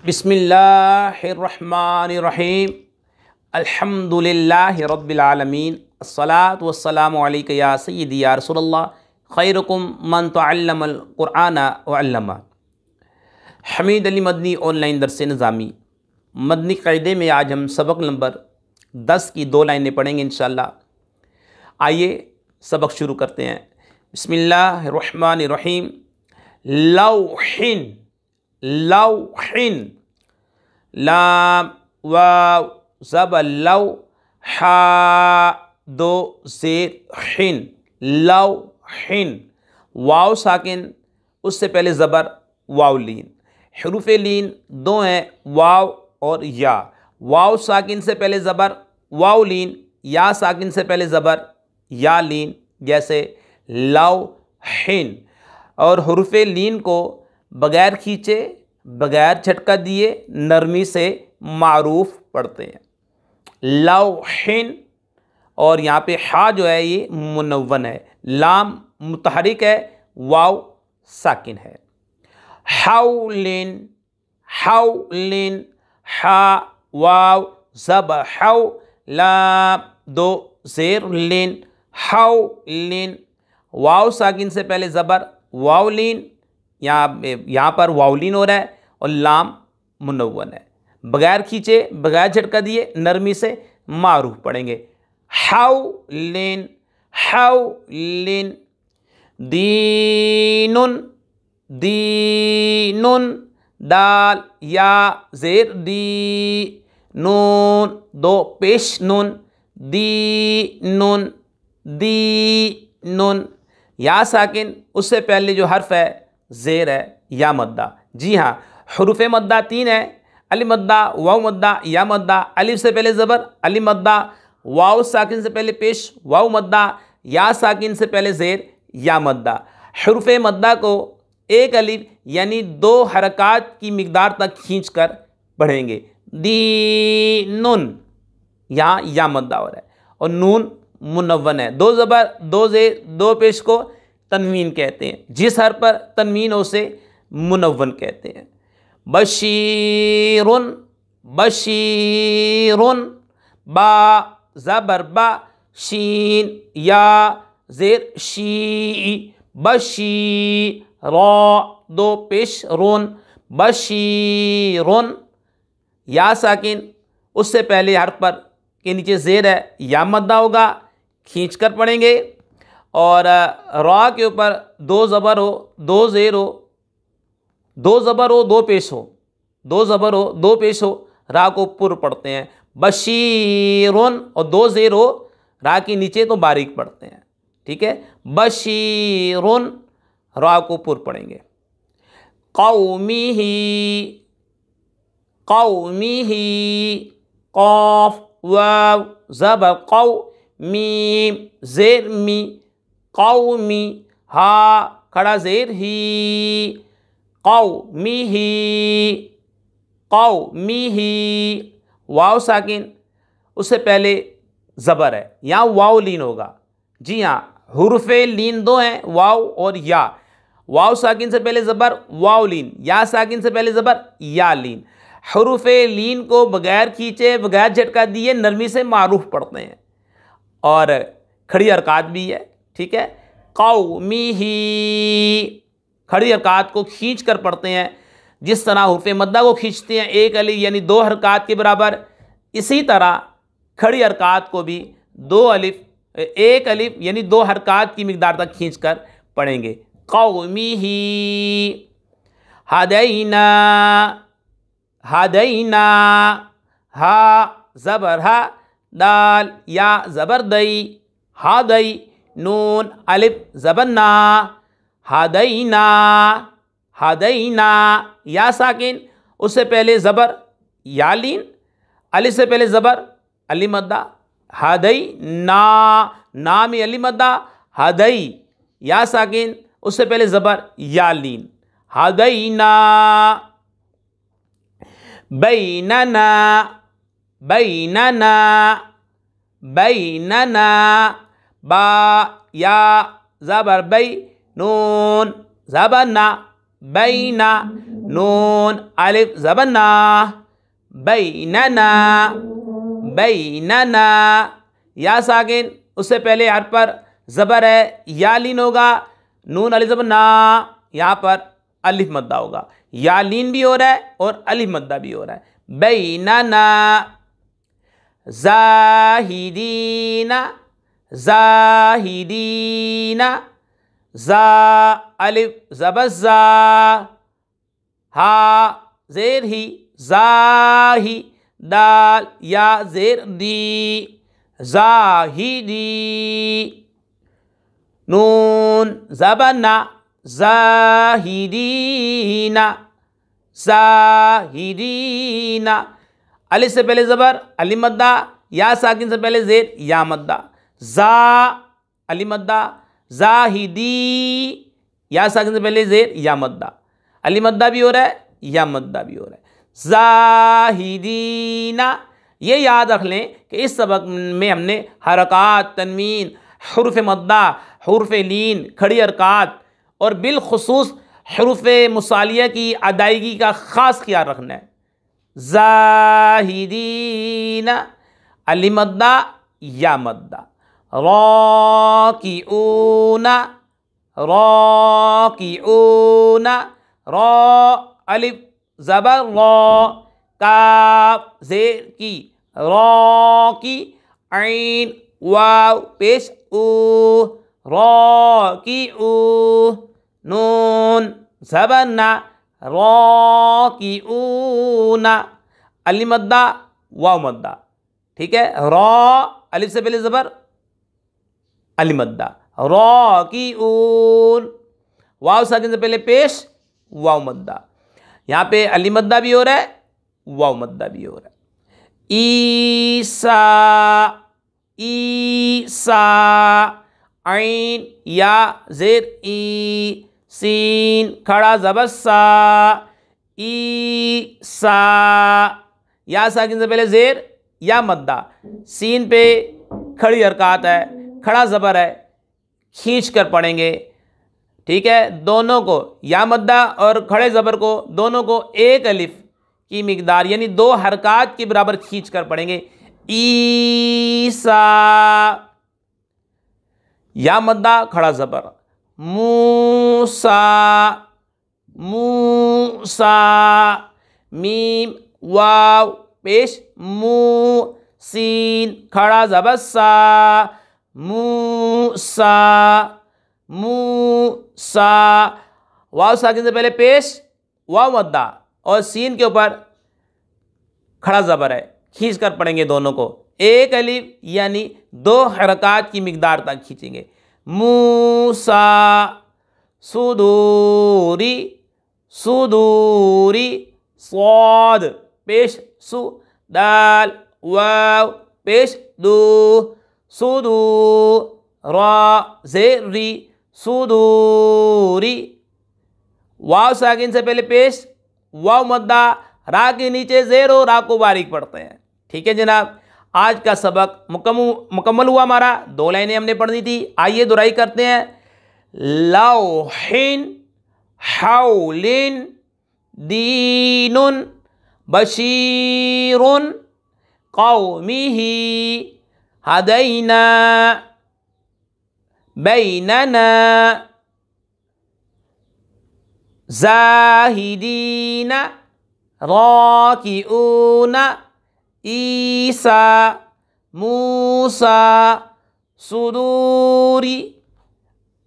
बिस्मिल्लाहिर्रहमानिर्रहीम अल्हम्दुलिल्लाहि रब्बिल आलमीन अस्सलातु वस्सलामु अलैका या सय्यदी या रसूलल्लाह खैरुकुम मन तअल्लमल क़ुरआन व अल्लमा। हमीद अली मदनी ऑनलाइन दर्स निज़ामी मदनी क़ायदे में आज हम सबक नंबर 10 की 2 लाइनें पढ़ेंगे इंशाअल्लाह। आइए सबक शुरू करते हैं। बिस्मिल्लाहिर्रहमानिर्रहीम। लौहिन, लौहिन, लाम वाव ज़बर लौ, हा दो ज़ेर हिन, लौहिन। वाव साकिन, उससे पहले ज़बर वाव लीन। हुरूफ़ लीन दो हैं, वाव और या। वाव साकिन से पहले ज़बर वाव लीन, या साकिन से पहले ज़बर या लीन, जैसे लौहिन। और हुरूफ़ लीन को बग़ैर खींचे बग़ैर झटका दिए नरमी से मारूफ पढ़ते हैं, लौहिन। और यहाँ पे हा जो है ये मुनव्वन है, लाम मुतहरिक है, वाव साकिन है। हौलिन, हौलिन, हा वाव ज़बर हौ, लाम दो ज़ेर लिन, हौलिन। वाव साकिन से पहले ज़बर वावलीन, यहाँ पर वावलीन हो रहा है और लाम मुनव्वन है। बगैर खींचे बगैर झटका दिए नरमी से मारूफ पढ़ेंगे, हौलिन, हौलिन। दीनुन, दीनुन, दाल या ज़ेर दी, नून दो पेश नून, दीनुन, दीनुन। या साकिन, उससे पहले जो हर्फ है ज़ेर है या मद्दा। जी हाँ, हुरूफ़ मद्दा 3 है, अली मद्दा, वाव मद्दा, या मद्दा। अलिफ से पहले ज़बर अली मद्दा, वाव साकिन से पहले पेश वाव मद्दा, या साकिन से पहले ज़ेर या मद्दा। हुरूफ़ मद्दा को एक अलिफ यानी 2 हरकात की मिकदार तक खींच कर पढ़ेंगे। दीनुन, यहाँ या मद्दा हो रहा है और नून मुनव्वन है। 2 ज़बर 2 ज़ेर 2 पेश को तनवीन कहते हैं, जिस हर पर तनवीन हो उसे मुनव्वन कहते हैं। बशीरुन, बशीरुन, बा ज़बर बा, शीन या ज़ेर शी, बशी रा दो पेश रोन, बशीरुन। या साकिन, उससे पहले हर्फ पर के नीचे ज़ेर है, या मद्दा होगा, खींच कर पढ़ेंगे। और रा के ऊपर 2 ज़बर हो 2 ज़ेर हो, 2 ज़बर हो 2 पेश हो, 2 ज़बर हो 2 पेश हो, रा को पुर पढ़ते हैं। बशीरुन और 2 ज़ेर हो, रा के नीचे तो बारीक पढ़ते हैं, ठीक है। बशीरुन, रा को पुर पढ़ेंगे। कौमिही, कौमिही, क़ाफ़ वाव ज़बर क़ौ, मीम ज़ेर मी, कौमी, हा खड़ा ज़ेर ही, कौमिही, कौमिही। वाव साकिन, उससे पहले ज़बर है, यहाँ वाव लीन होगा। जी हाँ, हुरूफ़ लीन 2 हैं, वाव और या। वाव साकिन से पहले ज़बर वाव लीन, या साकिन से पहले ज़बर या लीन। हुरूफ़ लीन को बग़ैर खींचे बग़ैर झटका दिए नरमी से मारूफ पढ़ते हैं और खड़ी हरकत भी है, ठीक है। कौमिही, खड़ी हरकत को खींच कर पढ़ते हैं, जिस तरह हुरूफ़ मद्दा को खींचते हैं एक अलिफ यानी 2 हरकत के बराबर, इसी तरह खड़ी हरकत को भी 2 अलिफ 1 अलिफ यानी 2 हरकत की मिकदार तक खींच कर पढ़ेंगे। कौमिही, हदैना, हदैना, हा ज़बर हा, दाल या ज़बर दई, हादई, नून अलिफ ज़बर ना, हादैना, हादैना। या साकिन, उससे पहले ज़बर या लीन, अलिफ से पहले ज़बर अली मद्दा, हादई ना, ना में अली मद्दा, हादई। या साकिन, उससे पहले ज़बर या लीन, हादैना। बैनना, बैनना, बैनना, बा या ज़बर बै, नून ज़बर ना, बैना, नून अलिफ ज़बर ना, बैनना, बैनना। या साकिन उससे पहले हर्फ पर ज़बर है, या लीन होगा, नून अलिफ ज़बर ना, यहाँ पर अलिफ मद्दा होगा। या लीन भी हो रहा है और अलिफ मद्दा भी हो रहा है। बैनना, ज़ाहिदीना, ज़ाहिदीना, ज़ा अलिफ ज़बर ज़ा, हा ज़ेर ही, ज़ाही, दाल या ज़ेर दी, ज़ाहिदी। नून ज़बर ना, ज़ाहिदीना, ज़ाहिदीना। अलिफ से पहले ज़बर अलिफ मद्दा, या साकिन से पहले ज़ेर या मद्दा, ज़ा अलिफ मद्दा, ज़ाहिदी, या साकिन से पहले ज़ेर या मद्दा, अलिफ मद्दा भी हो रहा है, या मद्दा भी हो रहा है। ज़ाहिदीना। ये याद रख लें कि इस सबक में हमने हरकात, तनवीन, हुर्फ़ मद्दा, हुर्फ़ लीन, खड़ी हरकात और बिलखुसूस हुर्फ़ मुसालिया की अदायगी का ख़ास ख्याल रखना है। ज़ाहिदीना, अलिफ मद्दा या मद्दा, राकिऊना, राकिऊना, रा अलिफ ज़बर रा, काफ ज़ेर की, रा की, ऐन वाव पेश ऊ, राकिऊ। नून ज़बर ना, राकिऊना, अलिफ मद्दा वाव मद्दा, ठीक है। रा अलिफ से पहले ज़बर अलिफ मद्दा, राकिऊन, वाव साकिन से पहले पेश वाव मद्दा। यहाँ पे अलिफ मद्दा भी हो रहा है, वाव मद्दा भी हो रहा है। ईसा, ईसा, ऐन या ज़ेर ई, सीन खड़ा ज़बर सा, ईसा, या साकिन से पहले ज़ेर या मद्दा, सीन पे खड़ी हरकत है, खड़ा ज़बर है, खींच कर पढ़ेंगे, ठीक है। दोनों को, या मद्दा और खड़े ज़बर को, दोनों को एक अलिफ की मिकदार यानी 2 हरकत के बराबर खींच कर पढ़ेंगे। ईसा, या मद्दा खड़ा ज़बर, मूसा, मूसा, मीम वाव पेश मू, सीन खड़ा ज़बर सा, मूसा, मूसा, वाव साकिन से पहले पेश वाव मद्दा और सीन के ऊपर खड़ा ज़बर है, खींच कर पढ़ेंगे दोनों को, एक अलिफ यानी 2 हरकत की मिकदार तक खींचेंगे। मूसा, सुदूरी, सुदूरी, स्वाद पेश सु, दाल वाव पेश दू, सुदू, रा ज़ेरी, सुदूरी, वाव साकिन से पहले पेश वाव मद्दा, रा के नीचे ज़ेरो, रा को बारीक पढ़ते हैं, ठीक है जनाब। आज का सबक मुकम्मल हुआ हमारा, 2 लाइनें हमने पढ़नी थी। आइए दुराई करते हैं। लौहिन, हौलिन, दीनुन, बशीरुन, कौमिही, हदैना, बैनना, ज़ाहिदीना, राकिऊना, ईसा, मूसा, सुदूरी।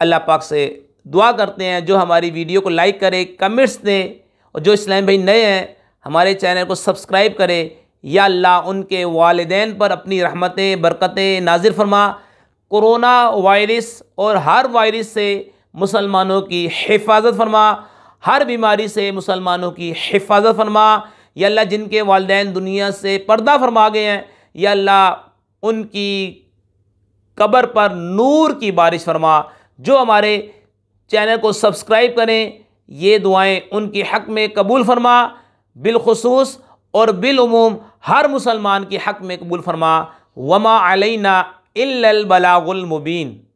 अल्लाह पाक से दुआ करते हैं जो हमारी वीडियो को लाइक करे, कमेंट्स दें, और जो इस्लाम भाई नए हैं हमारे चैनल को सब्सक्राइब करें। या अल्लाह उनके वालिदैन पर अपनी रहमतें बरकतें नाजिल फरमा। कोरोना वायरस और हर वायरस से मुसलमानों की हिफाजत फरमा, हर बीमारी से मुसलमानों की हिफाजत फरमा। या अल्लाह जिनके वालिदैन दुनिया से पर्दा फरमा गए हैं, या अल्लाह उनकी कब्र पर नूर की बारिश फरमा। जो हमारे चैनल को सब्सक्राइब करें, ये दुआएं उनके हक़ में कबूल फरमा। बिलखुसूस और बिलउमूम हर मुसलमान के हक़ में कबूल फरमा। वमा अलैना इल्लल बलागुल मुबीन।